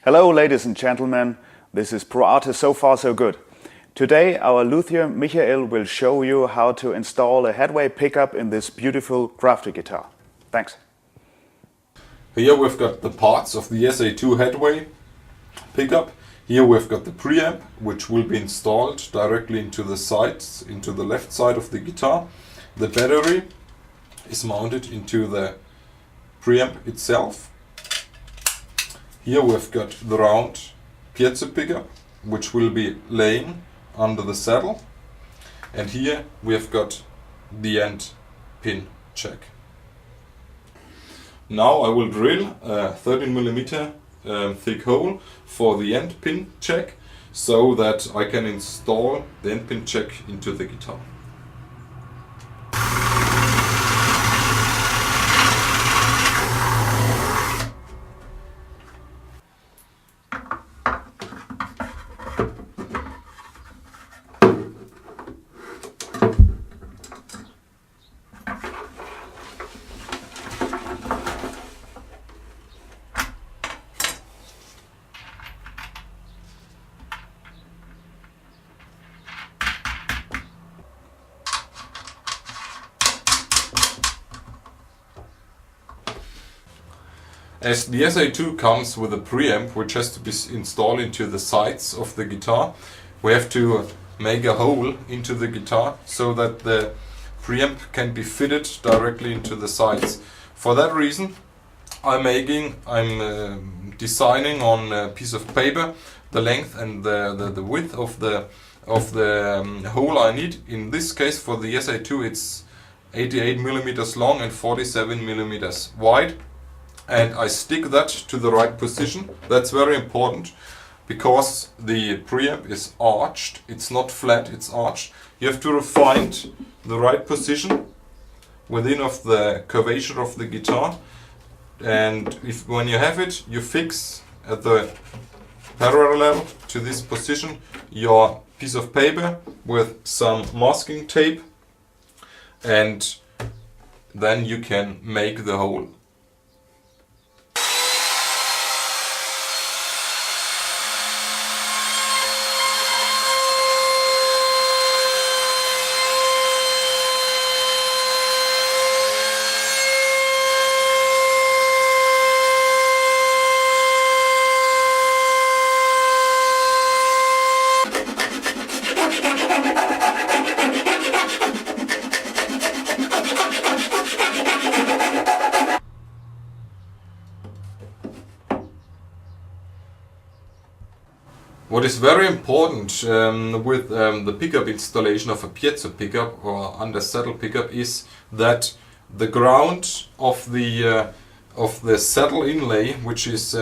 Hello ladies and gentlemen, this is Arte So Far So Good. Today our luthier Michael will show you how to install a HEADWAY pickup in this beautiful crafter guitar. Thanks. Here we've got the parts of the SA2 HEADWAY pickup. Here we've got the preamp, which will be installed directly into the sides, into the left side of the guitar. The battery is mounted into the preamp itself. Here we've got the round piezo pickup, which will be laying under the saddle. And here we have got the end pin check. Now I will drill a 13mm thick hole for the end pin check, so that I can install the end pin check into the guitar. As the SA2 comes with a preamp which has to be installed into the sides of the guitar, we have to make a hole into the guitar so that the preamp can be fitted directly into the sides. For that reason, I'm designing on a piece of paper the length and the width of the hole I need. In this case, for the SA2, it's 88mm long and 47mm wide. And I stick that to the right position. That's very important because the preamp is arched. It's not flat, it's arched. You have to find the right position within of the curvature of the guitar. And when you have it, you fix at the parallel to this position your piece of paper with some masking tape, and then you can make the hole. What is very important with the pickup installation of a piezo pickup or under saddle pickup is that the ground of the saddle inlay, which is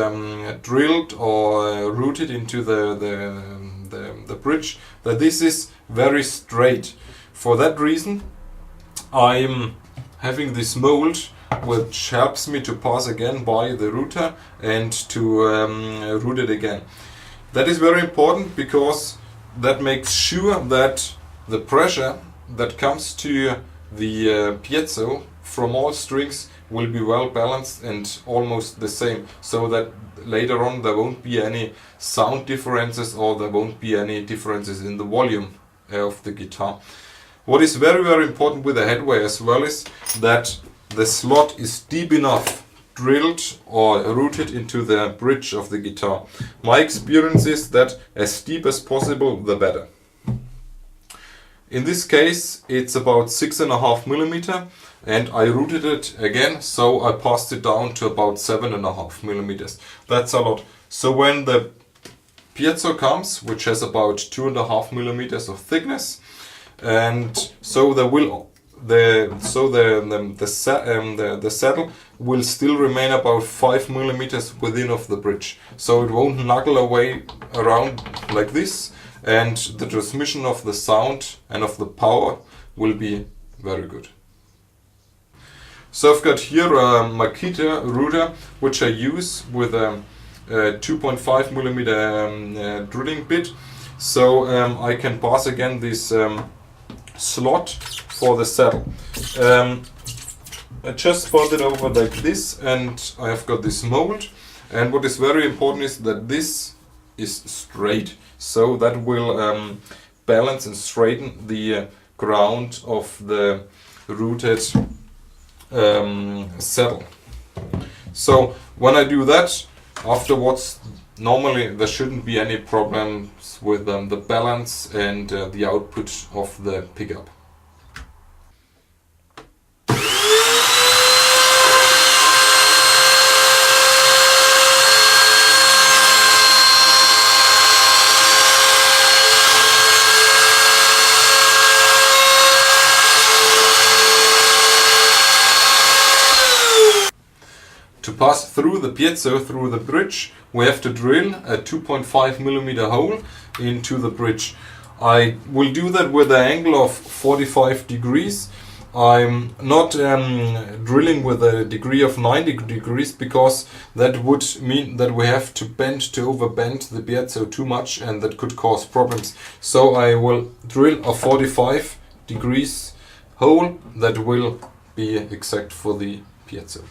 drilled or routed into the bridge, that this is very straight. For that reason, I'm having this mold which helps me to pass again by the router and to route it again. That is very important because that makes sure that the pressure that comes to the piezo from all strings will be well balanced and almost the same, so that later on there won't be any sound differences or there won't be any differences in the volume of the guitar. What is very, very important with the HEADWAY as well is that the slot is deep enough drilled or routed into the bridge of the guitar. My experience is that as deep as possible, the better. In this case, it's about 6.5mm, and I routed it again, so I passed it down to about 7.5mm. That's a lot. So when the piezo comes, which has about 2.5mm of thickness, and so there will the saddle will still remain about 5mm within of the bridge, so it won't knuckle away around like this, and the transmission of the sound and of the power will be very good. So I've got here a Makita router which I use with a 2.5mm drilling bit, so I can pass again this slot for the saddle. I just fold it over like this, and I have got this mold, And what is very important is that this is straight, so that will balance and straighten the ground of the rooted saddle. So when I do that, afterwards normally there shouldn't be any problems with the balance and the output of the pickup. To pass through the piezo, through the bridge, we have to drill a 2.5mm hole into the bridge. I will do that with an angle of 45 degrees. I'm not drilling with a degree of 90 degrees because that would mean that we have to overbend the piezo too much, and that could cause problems. So I will drill a 45 degrees hole that will be exact for the piezo.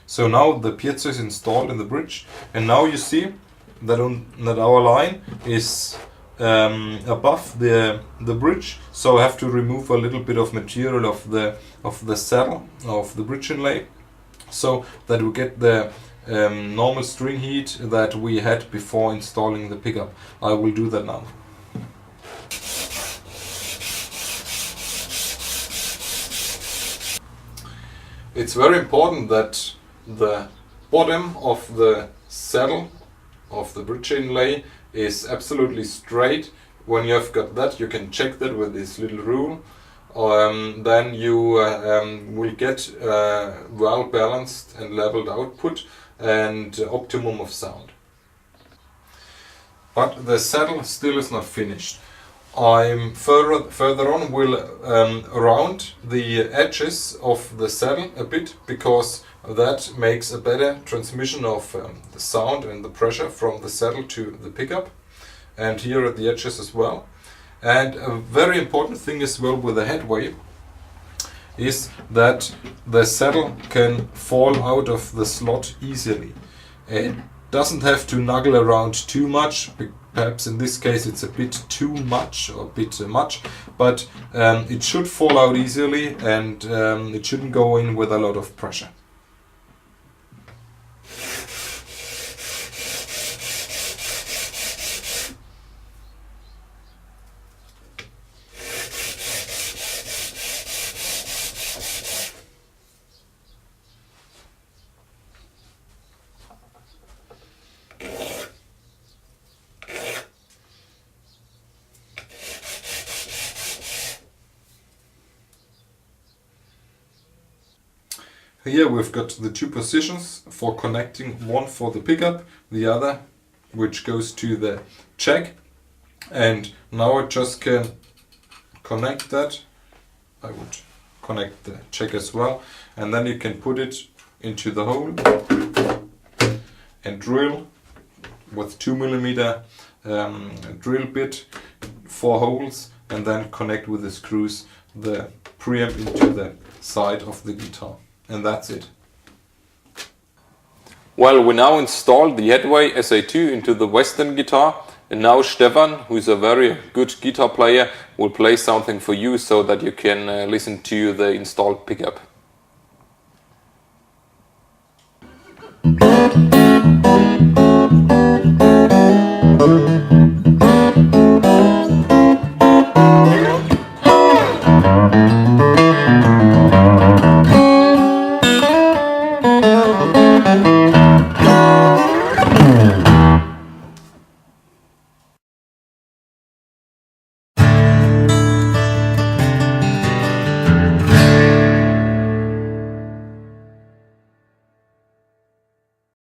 So now the piezo is installed in the bridge, and now you see that our line is above the bridge. So I have to remove a little bit of material of the saddle of the bridge inlay, so that we get the normal string heat that we had before installing the pickup. I will do that now. It's very important that the bottom of the saddle of the bridge inlay is absolutely straight. When you have got that, you can check that with this little rule. Then you will get well balanced and leveled output and optimum of sound. But the saddle still is not finished. I'm further on will round the edges of the saddle a bit, because that makes a better transmission of the sound and the pressure from the saddle to the pickup, and here at the edges as well. And a very important thing as well with the headway is that the saddle can fall out of the slot easily. It doesn't have to nuggle around too much. Perhaps in this case it's a bit too much or a bit much, but it should fall out easily, and it shouldn't go in with a lot of pressure. Here we've got the two positions for connecting, one for the pickup, the other which goes to the check. And now I just can connect that. I would connect the check as well, and then you can put it into the hole and drill with 2mm drill bit 4 holes, and then connect with the screws the preamp into the side of the guitar. And that's it. Well, we now installed the Headway SA2 into the Western guitar, and now Stefan, who is a very good guitar player, will play something for you so that you can listen to the installed pickup.